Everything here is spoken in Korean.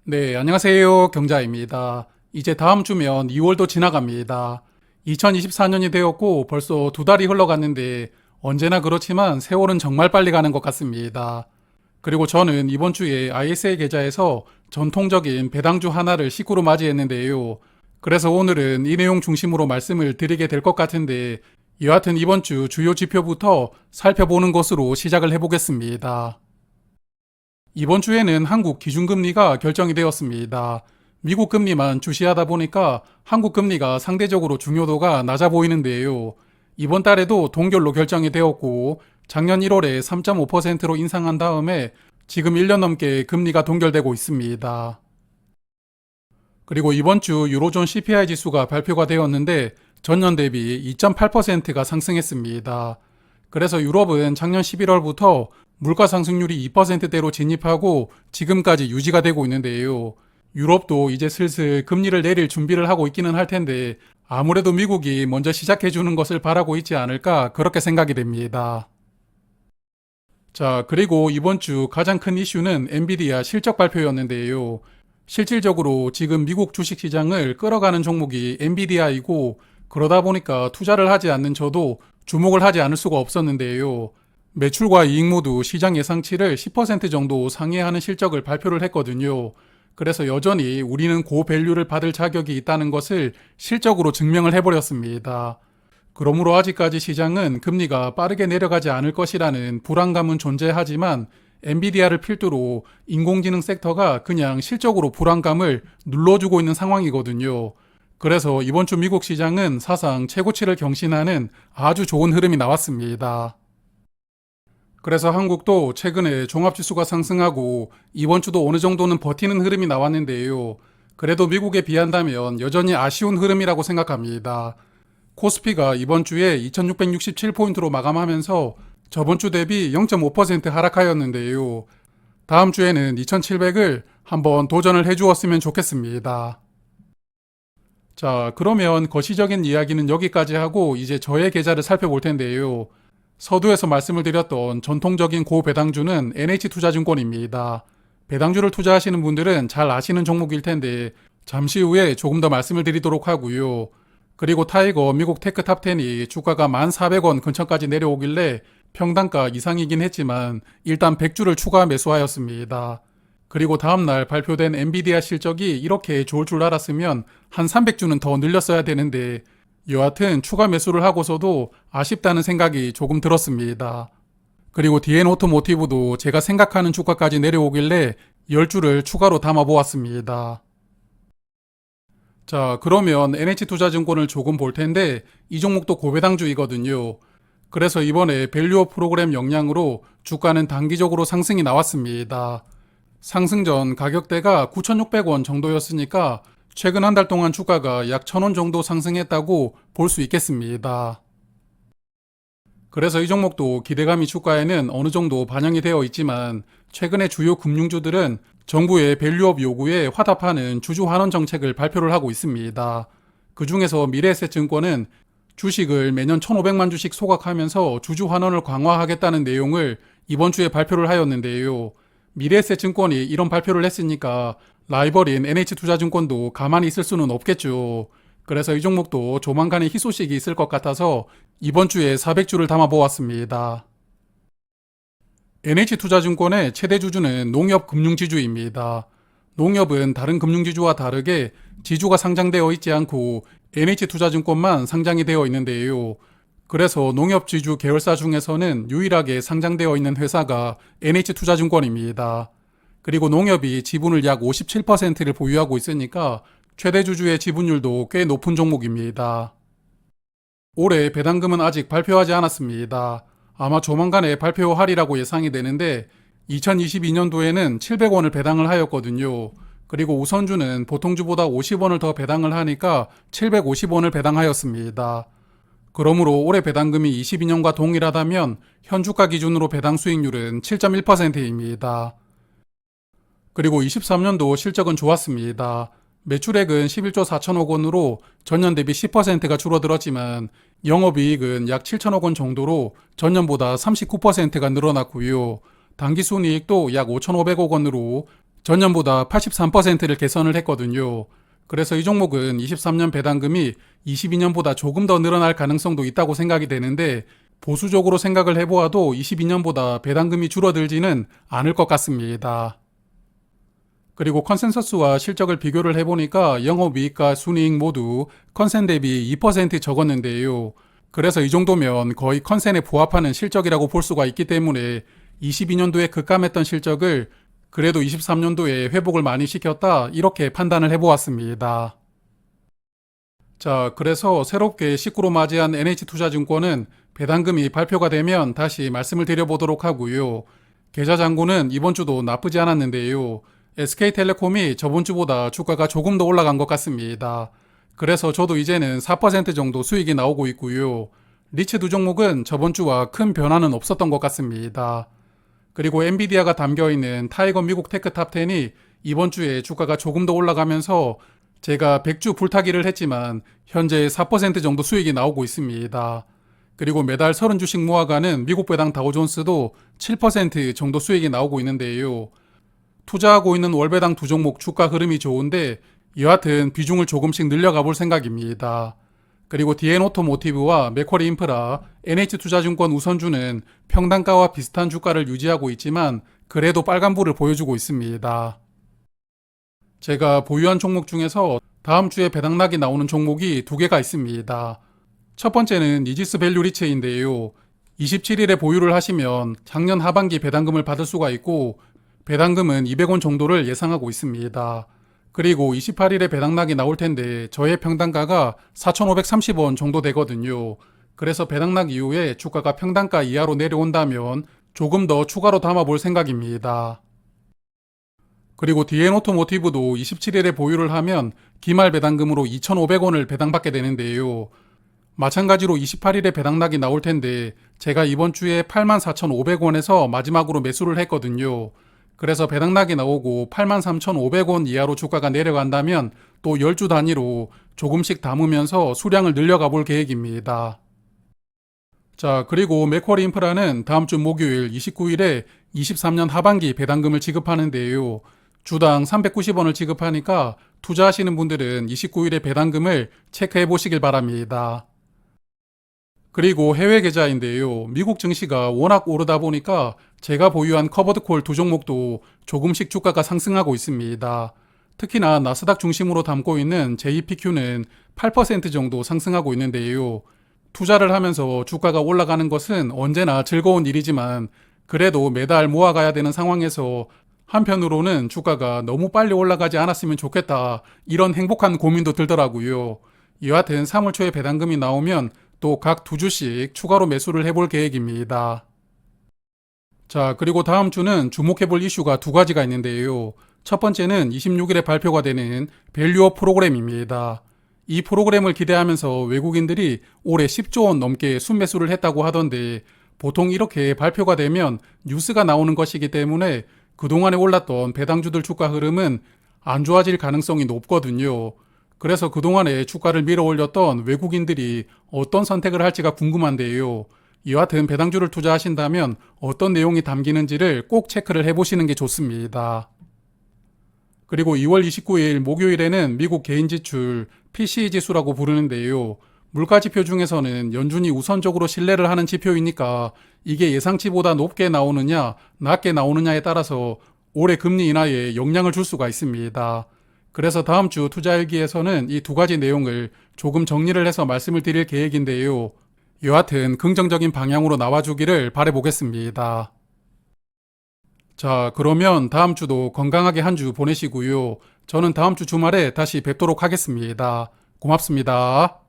네, 안녕하세요. 경자입니다. 이제 다음 주면 2월도 지나갑니다. 2024년이 되었고 벌써 두 달이 흘러갔는데 언제나 그렇지만 세월은 정말 빨리 가는 것 같습니다. 그리고 저는 이번 주에 ISA 계좌에서 전통적인 배당주 하나를 식구로 맞이했는데요. 그래서 오늘은 이 내용 중심으로 말씀을 드리게 될 것 같은데 여하튼 이번 주 주요 지표부터 살펴보는 것으로 시작을 해보겠습니다. 이번 주에는 한국 기준금리가 결정이 되었습니다. 미국 금리만 주시하다 보니까 한국 금리가 상대적으로 중요도가 낮아 보이는데요. 이번 달에도 동결로 결정이 되었고 작년 1월에 3.5%로 인상한 다음에 지금 1년 넘게 금리가 동결되고 있습니다. 그리고 이번 주 유로존 CPI 지수가 발표가 되었는데 전년 대비 2.8%가 상승했습니다. 그래서 유럽은 작년 11월부터 물가 상승률이 2%대로 진입하고 지금까지 유지가 되고 있는데요. 유럽도 이제 슬슬 금리를 내릴 준비를 하고 있기는 할 텐데 아무래도 미국이 먼저 시작해 주는 것을 바라고 있지 않을까 그렇게 생각이 됩니다. 자, 그리고 이번 주 가장 큰 이슈는 엔비디아 실적 발표였는데요. 실질적으로 지금 미국 주식 시장을 끌어가는 종목이 엔비디아이고 그러다 보니까 투자를 하지 않는 저도 주목을 하지 않을 수가 없었는데요. 매출과 이익 모두 시장 예상치를 10% 정도 상회하는 실적을 발표를 했거든요. 그래서 여전히 우리는 고밸류를 받을 자격이 있다는 것을 실적으로 증명을 해버렸습니다. 그러므로 아직까지 시장은 금리가 빠르게 내려가지 않을 것이라는 불안감은 존재하지만 엔비디아를 필두로 인공지능 섹터가 그냥 실적으로 불안감을 눌러주고 있는 상황이거든요. 그래서 이번 주 미국 시장은 사상 최고치를 경신하는 아주 좋은 흐름이 나왔습니다. 그래서 한국도 최근에 종합지수가 상승하고 이번 주도 어느 정도는 버티는 흐름이 나왔는데요. 그래도 미국에 비한다면 여전히 아쉬운 흐름이라고 생각합니다. 코스피가 이번 주에 2667포인트로 마감하면서 저번 주 대비 0.5% 하락하였는데요. 다음 주에는 2700을 한번 도전을 해주었으면 좋겠습니다. 자, 그러면 거시적인 이야기는 여기까지 하고 이제 저의 계좌를 살펴볼 텐데요. 서두에서 말씀을 드렸던 전통적인 고배당주는 NH투자증권입니다. 배당주를 투자하시는 분들은 잘 아시는 종목일 텐데 잠시 후에 조금 더 말씀을 드리도록 하고요. 그리고 타이거 미국 테크탑10이 주가가 1,400원 근처까지 내려오길래 평단가 이상이긴 했지만 일단 100주를 추가 매수하였습니다. 그리고 다음날 발표된 엔비디아 실적이 이렇게 좋을 줄 알았으면 한 300주는 더 늘렸어야 되는데 여하튼 추가 매수를 하고서도 아쉽다는 생각이 조금 들었습니다. 그리고 DN 오토모티브도 제가 생각하는 주가까지 내려오길래 10주를 추가로 담아 보았습니다. 자, 그러면 NH투자증권을 조금 볼 텐데 이 종목도 고배당주이거든요. 그래서 이번에 밸류업 프로그램 영향으로 주가는 단기적으로 상승이 나왔습니다. 상승 전 가격대가 9,600원 정도였으니까 최근 한 달 동안 주가가 약 1,000원 정도 상승했다고 볼 수 있겠습니다. 그래서 이 종목도 기대감이 주가에는 어느 정도 반영이 되어 있지만 최근에 주요 금융주들은 정부의 밸류업 요구에 화답하는 주주 환원 정책을 발표를 하고 있습니다. 그 중에서 미래에셋증권은 주식을 매년 1,500만 주씩 소각하면서 주주 환원을 강화하겠다는 내용을 이번 주에 발표를 하였는데요. 미래에셋증권이 이런 발표를 했으니까 라이벌인 NH투자증권도 가만히 있을 수는 없겠죠. 그래서 이 종목도 조만간에 희소식이 있을 것 같아서 이번 주에 400주를 담아 보았습니다. NH투자증권의 최대 주주는 농협금융지주입니다. 농협은 다른 금융지주와 다르게 지주가 상장되어 있지 않고 NH투자증권만 상장이 되어 있는데요. 그래서 농협지주 계열사 중에서는 유일하게 상장되어 있는 회사가 NH투자증권입니다. 그리고 농협이 지분을 약 57%를 보유하고 있으니까 최대 주주의 지분율도 꽤 높은 종목입니다. 올해 배당금은 아직 발표하지 않았습니다. 아마 조만간에 발표하리라고 예상이 되는데 2022년도에는 700원을 배당을 하였거든요. 그리고 우선주는 보통주보다 50원을 더 배당을 하니까 750원을 배당하였습니다. 그러므로 올해 배당금이 22년과 동일하다면 현주가 기준으로 배당 수익률은 7.1%입니다. 그리고 23년도 실적은 좋았습니다. 매출액은 11조 4천억 원으로 전년 대비 10%가 줄어들었지만 영업이익은 약 7천억 원 정도로 전년보다 39%가 늘어났고요. 당기순이익도 약 5,500억 원으로 전년보다 83%를 개선을 했거든요. 그래서 이 종목은 23년 배당금이 22년보다 조금 더 늘어날 가능성도 있다고 생각이 되는데 보수적으로 생각을 해보아도 22년보다 배당금이 줄어들지는 않을 것 같습니다. 그리고 컨센서스와 실적을 비교를 해보니까 영업이익과 순이익 모두 컨센 대비 2% 적었는데요. 그래서 이 정도면 거의 컨센에 부합하는 실적이라고 볼 수가 있기 때문에 22년도에 급감했던 실적을 그래도 23년도에 회복을 많이 시켰다 이렇게 판단을 해보았습니다. 자, 그래서 새롭게 식구로 맞이한 NH투자증권은 배당금이 발표가 되면 다시 말씀을 드려보도록 하고요. 계좌잔고는 이번 주도 나쁘지 않았는데요. SK텔레콤이 저번 주보다 주가가 조금 더 올라간 것 같습니다. 그래서 저도 이제는 4% 정도 수익이 나오고 있고요. 리츠 두 종목은 저번 주와 큰 변화는 없었던 것 같습니다. 그리고 엔비디아가 담겨있는 타이거 미국 테크 탑10이 이번 주에 주가가 조금 더 올라가면서 제가 100주 불타기를 했지만 현재 4% 정도 수익이 나오고 있습니다. 그리고 매달 30주씩 모아가는 미국 배당 다우존스도 7% 정도 수익이 나오고 있는데요. 투자하고 있는 월배당 두 종목 주가 흐름이 좋은데 여하튼 비중을 조금씩 늘려가 볼 생각입니다. 그리고 DN오토모티브와 맥쿼리 인프라, NH투자증권 우선주는 평단가와 비슷한 주가를 유지하고 있지만 그래도 빨간불을 보여주고 있습니다. 제가 보유한 종목 중에서 다음 주에 배당락이 나오는 종목이 두 개가 있습니다. 첫 번째는 이지스 밸류 리츠인데요. 27일에 보유를 하시면 작년 하반기 배당금을 받을 수가 있고 배당금은 200원 정도를 예상하고 있습니다. 그리고 28일에 배당락이 나올 텐데 저의 평단가가 4,530원 정도 되거든요. 그래서 배당락 이후에 주가가 평단가 이하로 내려온다면 조금 더 추가로 담아볼 생각입니다. 그리고 DN오토모티브도 27일에 보유를 하면 기말 배당금으로 2,500원을 배당받게 되는데요. 마찬가지로 28일에 배당락이 나올 텐데 제가 이번 주에 84,500원에서 마지막으로 매수를 했거든요. 그래서 배당락이 나오고 83,500원 이하로 주가가 내려간다면 또 10주 단위로 조금씩 담으면서 수량을 늘려가 볼 계획입니다. 자, 그리고 맥쿼리 인프라는 다음 주 목요일 29일에 23년 하반기 배당금을 지급하는데요. 주당 390원을 지급하니까 투자하시는 분들은 29일에 배당금을 체크해 보시길 바랍니다. 그리고 해외 계좌인데요. 미국 증시가 워낙 오르다 보니까 제가 보유한 커버드콜 두 종목도 조금씩 주가가 상승하고 있습니다. 특히나 나스닥 중심으로 담고 있는 JPQ는 8% 정도 상승하고 있는데요. 투자를 하면서 주가가 올라가는 것은 언제나 즐거운 일이지만 그래도 매달 모아가야 되는 상황에서 한편으로는 주가가 너무 빨리 올라가지 않았으면 좋겠다 이런 행복한 고민도 들더라고요. 여하튼 3월 초에 배당금이 나오면 또 각 두 주씩 추가로 매수를 해볼 계획입니다. 자, 그리고 다음 주는 주목해볼 이슈가 두 가지가 있는데요. 첫 번째는 26일에 발표가 되는 밸류업 프로그램입니다. 이 프로그램을 기대하면서 외국인들이 올해 10조 원 넘게 순매수를 했다고 하던데 보통 이렇게 발표가 되면 뉴스가 나오는 것이기 때문에 그동안에 올랐던 배당주들 주가 흐름은 안 좋아질 가능성이 높거든요. 그래서 그동안에 주가를 밀어 올렸던 외국인들이 어떤 선택을 할지가 궁금한데요. 여하튼 배당주를 투자하신다면 어떤 내용이 담기는지를 꼭 체크를 해보시는 게 좋습니다. 그리고 2월 29일 목요일에는 미국 개인지출 PCE 지수라고 부르는데요. 물가지표 중에서는 연준이 우선적으로 신뢰를 하는 지표이니까 이게 예상치보다 높게 나오느냐 낮게 나오느냐에 따라서 올해 금리 인하에 영향을 줄 수가 있습니다. 그래서 다음 주 투자일기에서는 이 두 가지 내용을 조금 정리를 해서 말씀을 드릴 계획인데요. 여하튼 긍정적인 방향으로 나와주기를 바라보겠습니다. 자, 그러면 다음 주도 건강하게 한 주 보내시고요. 저는 다음 주 주말에 다시 뵙도록 하겠습니다. 고맙습니다.